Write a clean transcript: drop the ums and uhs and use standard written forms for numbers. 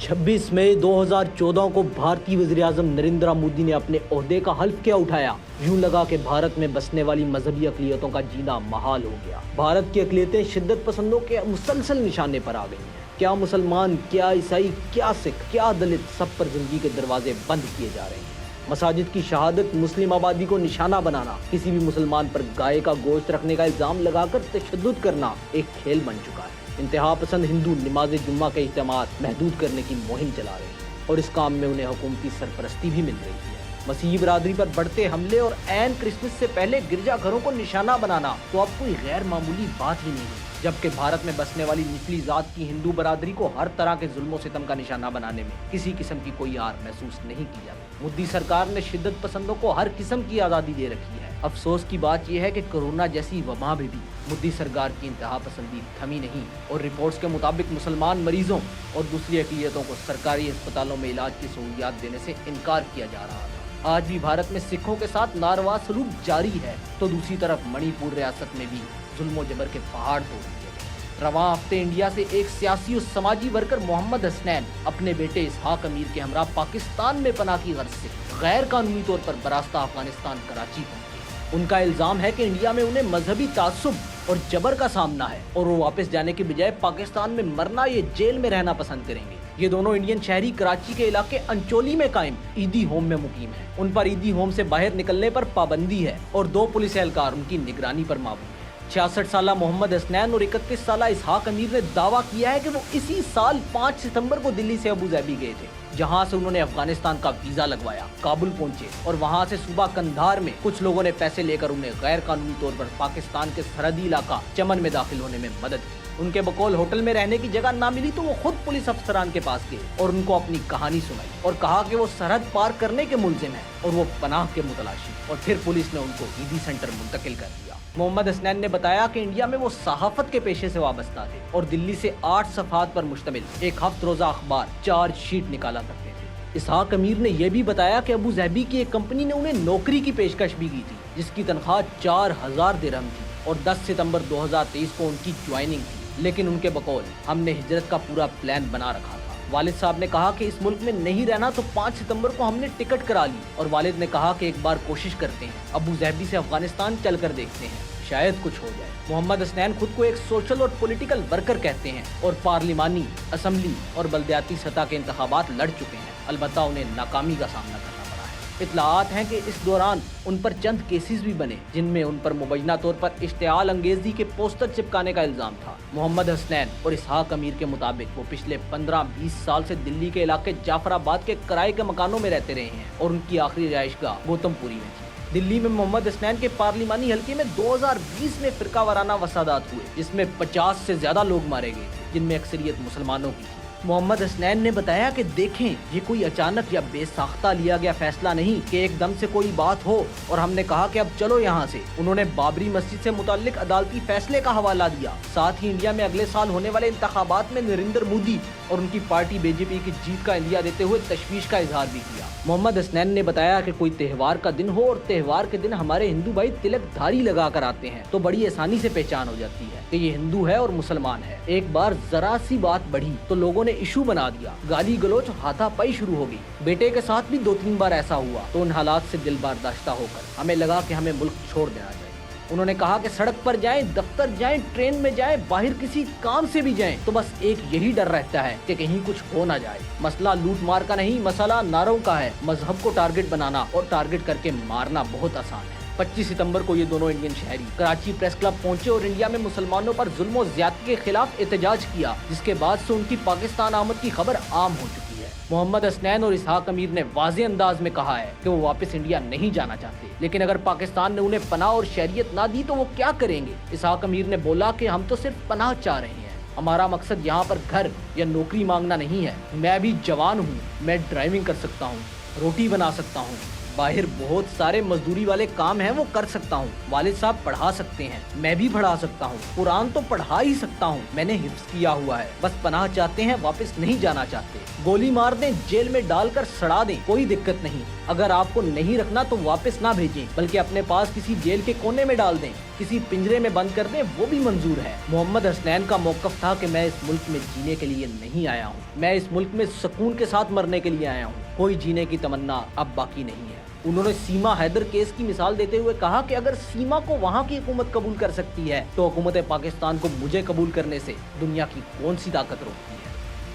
26 मई 2014 को भारतीय वज़ीर-ए-आज़म नरेंद्र मोदी ने अपने ओहदे का हल्फ क्या उठाया। यूं लगा कि भारत में बसने वाली मजहबी अक़लियतों का जीना महाल हो गया। भारत की अक़लियतें शिद्दत पसंदों के मुसलसल निशाने पर आ गई हैं। क्या मुसलमान, क्या ईसाई, क्या सिख, क्या दलित, सब पर जिंदगी के दरवाजे बंद किए जा रहे हैं। मसाजिद की शहादत, मुस्लिम आबादी को निशाना बनाना, किसी भी मुसलमान पर गाय का गोश्त रखने का इल्ज़ाम लगाकर तशद्दुद करना एक खेल बन चुका है। इंतहा पसंद हिंदू नमाज जुम्मा के इज्तिमात महदूद करने की मुहिम चला रहे हैं और इस काम में उन्हें हुकूमती सरपरस्ती भी मिल रही है। मसीही बरादरी पर बढ़ते हमले और ऐन क्रिसमस से पहले गिरजा घरों को निशाना बनाना तो अब कोई गैर मामूली बात ही नहीं है, जबकि भारत में बसने वाली निचली जात की हिंदू बरादरी को हर तरह के जुल्म सितम का निशाना बनाने में किसी किस्म की कोई आर महसूस नहीं की जाती। मोदी सरकार ने शिद्दत पसंदों को हर किस्म की आज़ादी दे रखी है। अफसोस की बात यह है कि कोरोना जैसी वबा में भी मोदी सरकार की इंतहा पसंदी थमी नहीं और रिपोर्ट्स के मुताबिक मुसलमान मरीजों और दूसरी अक़लियतों को सरकारी अस्पतालों में इलाज की सहूलियात देने से इनकार किया जा रहा था। आज भी भारत में सिखों के साथ नारवा सलूक जारी है तो दूसरी तरफ मणिपुर रियासत में भी जुल्म जबर के पहाड़ तोड़ दिए गए। रवां हफ्ते इंडिया से एक सियासी और समाजी वर्कर मोहम्मद हसनैन अपने बेटे इसहाक अमीर के हमरा पाकिस्तान में पनाह की गर्ज से गैर कानूनी तौर पर बरास्ता अफगानिस्तान कराची पहुंचे। उनका इल्जाम है कि इंडिया में उन्हें मजहबी तासुब और जबर का सामना है और वो वापस जाने के बजाय पाकिस्तान में मरना या जेल में रहना पसंद करेंगे। ये दोनों इंडियन शहरी कराची के इलाके अंचोली में कायम ईदी होम में मुकीम है। उन पर ईदी होम से बाहर निकलने पर पाबंदी है और 2 पुलिस एहलकार उनकी निगरानी पर मामूल है। 66 साला मोहम्मद हसनैन और 31 साला इसहाक अमीर ने दावा किया है कि वो इसी साल 5 सितंबर को दिल्ली से अबू धाबी गए थे, जहां से उन्होंने अफगानिस्तान का वीजा लगवाया, काबुल पहुंचे और वहां से सुबह कंधार में कुछ लोगों ने पैसे लेकर उन्हें गैर कानूनी तौर पर पाकिस्तान के सरहदी इलाका चमन में दाखिल होने में मदद की। उनके बकौल होटल में रहने की जगह ना मिली तो वो खुद पुलिस अफसरान के पास गए और उनको अपनी कहानी सुनाई और कहा कि वो सरहद पार करने के मुलजिम हैं और वो पनाह के मुतलाशी, और फिर पुलिस ने उनको ईदी सेंटर मुंतकिल कर दिया। मोहम्मद हसनैन ने बताया कि इंडिया में वो सहाफत के पेशे से वाबस्ता थे और दिल्ली से 8 सफ़हात पर मुश्तमिल एक हफ्त रोजा अखबार चार्ज शीट निकाला करते थे। इसहाक अमीर ने यह भी बताया कि अबू धाबी की एक कंपनी ने उन्हें नौकरी की पेशकश भी की थी, जिसकी तनख्वाह 4000 दिरहम थी और 10 सितंबर 2023 को उनकी ज्वाइनिंग थी। लेकिन उनके बकौल हमने हिजरत का पूरा प्लान बना रखा था। वालिद साहब ने कहा कि इस मुल्क में नहीं रहना तो 5 सितंबर को हमने टिकट करा ली और वालिद ने कहा कि एक बार कोशिश करते हैं, अबू धाबी से अफगानिस्तान चल कर देखते हैं, शायद कुछ हो जाए। मोहम्मद हसनैन खुद को एक सोशल और पॉलिटिकल वर्कर कहते हैं और पार्लिमानी, असम्बली और बल्दियाती सतह के इंतखाबात लड़ चुके हैं, अलबत्ता उन्हें नाकामी का सामना करना पड़ा है। इत्तलाआत हैं कि इस दौरान उन पर चंद केसेस भी बने जिनमें उन पर मुबैना तौर पर इश्तिआल अंगेजी के पोस्टर चिपकाने का इल्जाम था। मोहम्मद हसनैन और इसहाक अमीर के मुताबिक वो पिछले 15-20 साल से दिल्ली के इलाके जाफराबाद के किराए के मकानों में रहते रहे हैं और उनकी आखिरी रिहाइशगाह गौतमपुरी में थी। दिल्ली में मोहम्मद हसनैन के पार्लिमानी हल्के में 2020 में फिरका वाराना वसादात हुए, जिसमें 50 से ज्यादा लोग मारे गए थे, जिनमें अक्सरियत मुसलमानों की थी। मोहम्मद हसनैन ने बताया कि देखें, ये कोई अचानक या बेसाख्ता लिया गया फैसला नहीं कि एकदम से कोई बात हो और हमने कहा कि अब चलो यहाँ से। उन्होंने बाबरी मस्जिद से मुताल्लिक अदालती फैसले का हवाला दिया। साथ ही इंडिया में अगले साल होने वाले इंतखाबात में नरेंद्र मोदी और उनकी पार्टी बीजेपी की जीत का इंदिया देते हुए तशवीश का इजहार भी किया। मोहम्मद हसनैन ने बताया कि कोई त्योहार का दिन हो और त्योहार के दिन हमारे हिंदू भाई तिलकधारी लगा कर आते हैं तो बड़ी आसानी से पहचान हो जाती है कि ये हिंदू है और मुसलमान है। एक बार जरा सी बात बढ़ी तो लोगों ने इशू बना दिया, गाली गलोच और हाथापाई शुरू हो गई। बेटे के साथ भी 2-3 बार ऐसा हुआ तो उन हालात से दिल बर्दाश्ता होकर हमें लगा कि हमें मुल्क छोड़ देना चाहिए। उन्होंने कहा कि सड़क पर जाएं, दफ्तर जाएं, ट्रेन में जाएं, बाहर किसी काम से भी जाएं तो बस एक यही डर रहता है कि कहीं कुछ हो ना जाए। मसला लूट मार का नहीं, मसला नारों का है। मजहब को टारगेट बनाना और टारगेट करके मारना बहुत आसान है। 25 सितंबर को ये दोनों इंडियन शहरी कराची प्रेस क्लब पहुंचे और इंडिया में मुसलमानों पर जुल्म और ज्यादती के खिलाफ एहतजाज किया, जिसके बाद से उनकी पाकिस्तान आमद की खबर आम हो चुकी है। मोहम्मद हसनैन और इसहाक अमीर ने वाज़े अंदाज में कहा है कि वो वापस इंडिया नहीं जाना चाहते, लेकिन अगर पाकिस्तान ने उन्हें पनाह और शरीयत ना दी तो वो क्या करेंगे। इसहाक अमीर ने बोला कि हम तो सिर्फ पनाह चाह रहे हैं, हमारा मकसद यहाँ पर घर या नौकरी मांगना नहीं है। मैं भी जवान हूँ, मैं ड्राइविंग कर सकता हूँ, रोटी बना सकता हूँ, बाहर बहुत सारे मजदूरी वाले काम हैं, वो कर सकता हूँ। वालिद साहब पढ़ा सकते हैं, मैं भी पढ़ा सकता हूँ, कुरान तो पढ़ा ही सकता हूँ, मैंने हिफ्ज किया हुआ है। बस पनाह चाहते हैं, वापस नहीं जाना चाहते। गोली मार दें, जेल में डालकर सड़ा दें, कोई दिक्कत नहीं। अगर आपको नहीं रखना तो वापस ना भेजें, बल्कि अपने पास किसी जेल के कोने में डाल दें, किसी पिंजरे में बंद कर दें, वो भी मंजूर है। मोहम्मद हसनैन का मौक़िफ़ था कि मैं इस मुल्क में जीने के लिए नहीं आया हूँ, मैं इस मुल्क में सुकून के साथ मरने के लिए आया हूँ। कोई जीने की तमन्ना अब बाकी नहीं है। उन्होंने सीमा हैदर केस की मिसाल देते हुए कहा कि अगर सीमा को वहाँ की हुकूमत कबूल कर सकती है तो हुकूमत पाकिस्तान को मुझे कबूल करने से दुनिया की कौन सी ताकत रोकती है।